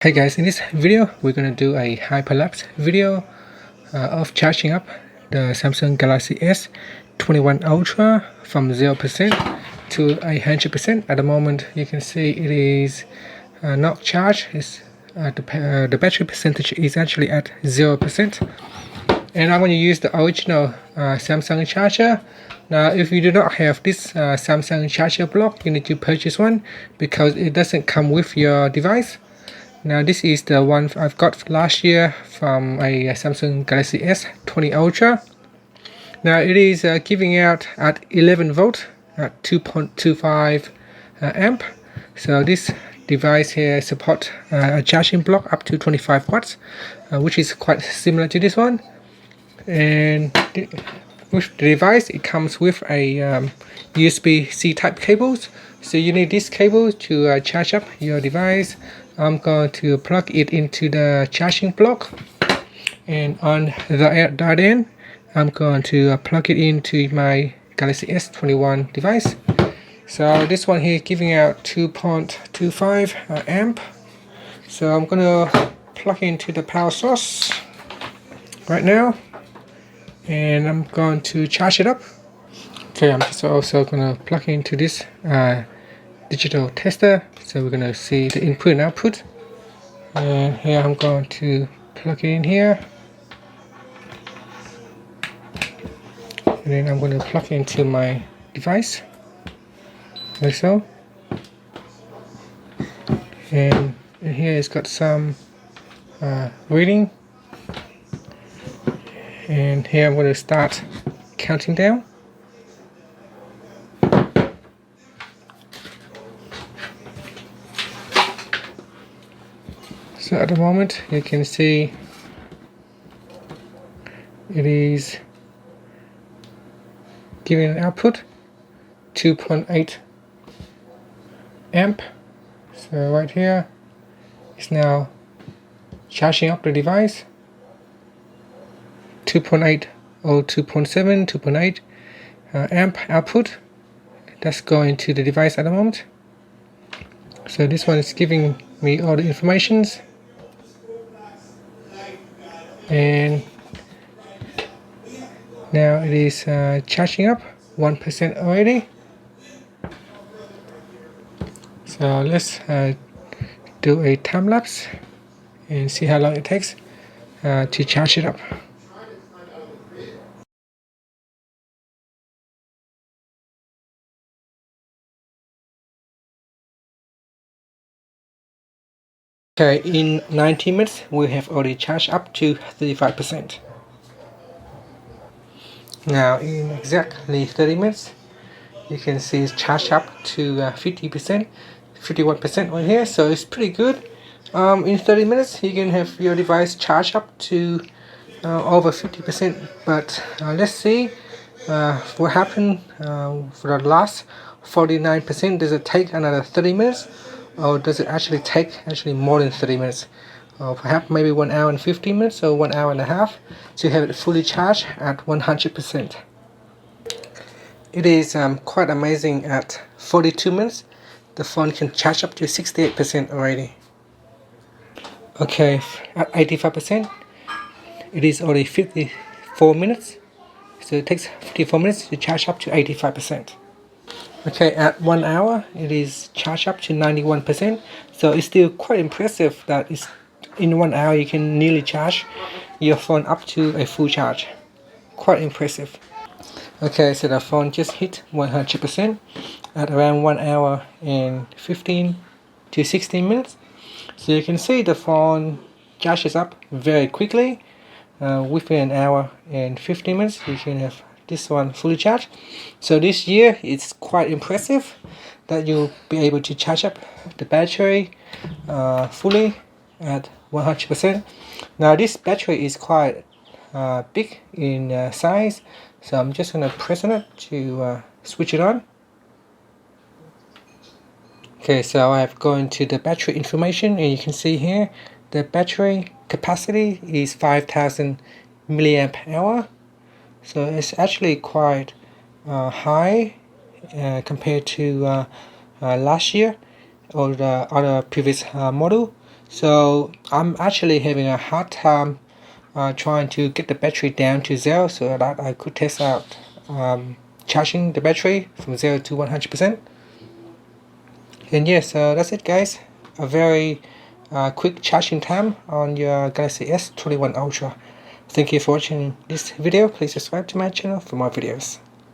Hey guys, in this video we're going to do a hyperlapse video of charging up the Samsung Galaxy S21 Ultra from 0% to 100%. At the moment you can see it is not charged. The battery percentage is actually at 0%, and I'm going to use the original Samsung charger. Now if you do not have this Samsung charger block, you need to purchase one because it doesn't come with your device. Now this is the one I've got last year from a Samsung Galaxy S20 Ultra. Now it is giving out at 11 volt at 2.25 amp. So this device here supports a charging block up to 25 watts, which is quite similar to this one. And with the device, it comes with a USB-C type cables. So you need this cable to charge up your device. I'm going to plug it into the charging block, and on the other end I'm going to plug it into my Galaxy S21 device. So this one here is giving out 2.25 amp. So I'm going to plug into the power source right now, and I'm going to charge it up. Okay, I'm just also going to plug into this digital tester, so we're going to see the input and output. And here I'm going to plug it in here, and then I'm going to plug it into my device like so. And in here it's got some reading, and here I'm going to start counting down. So at the moment you can see it is giving an output 2.8 amp. So right here it's now charging up the device. 2.8 or 2.7, 2.8 amp output. That's going to the device at the moment. So this one is giving me all the informations. And now it is charging up 1% already. So let's do a time lapse and see how long it takes to charge it up. Okay, in 90 minutes we have already charged up to 35%. Now in exactly 30 minutes you can see it's charged up to 50%, 51% right here, so it's pretty good. In 30 minutes you can have your device charged up to over 50%, but let's see what happened for the last 49%. Does it take another 30 minutes, or does it actually take more than 30 minutes? Perhaps maybe 1 hour and 15 minutes or 1 hour and a half to have it fully charged at 100%. It is quite amazing. At 42 minutes the phone can charge up to 68% already. Okay, at 85% it is already 54 minutes, so it takes 54 minutes to charge up to 85%. Okay, at 1 hour it is charged up to 91%, so it's still quite impressive that it's in 1 hour you can nearly charge your phone up to a full charge. Quite impressive. Okay, so the phone just hit 100% at around 1 hour and 15 to 16 minutes. So you can see the phone charges up very quickly. Within an hour and 15 minutes you can have this one fully charged. So this year it's quite impressive that you'll be able to charge up the battery fully at 100%. Now this battery is quite big in size, so I'm just going to press on it to switch it on. Okay, so I've gone to the battery information, and you can see here the battery capacity is 5000 milliamp hour. So it's actually quite high compared to last year or the other previous model. So I'm actually having a hard time trying to get the battery down to 0 so that I could test out charging the battery from 0 to 100%. And yes, that's it guys. A very quick charging time on your Galaxy S21 Ultra. Thank you for watching this video. Please subscribe to my channel for more videos.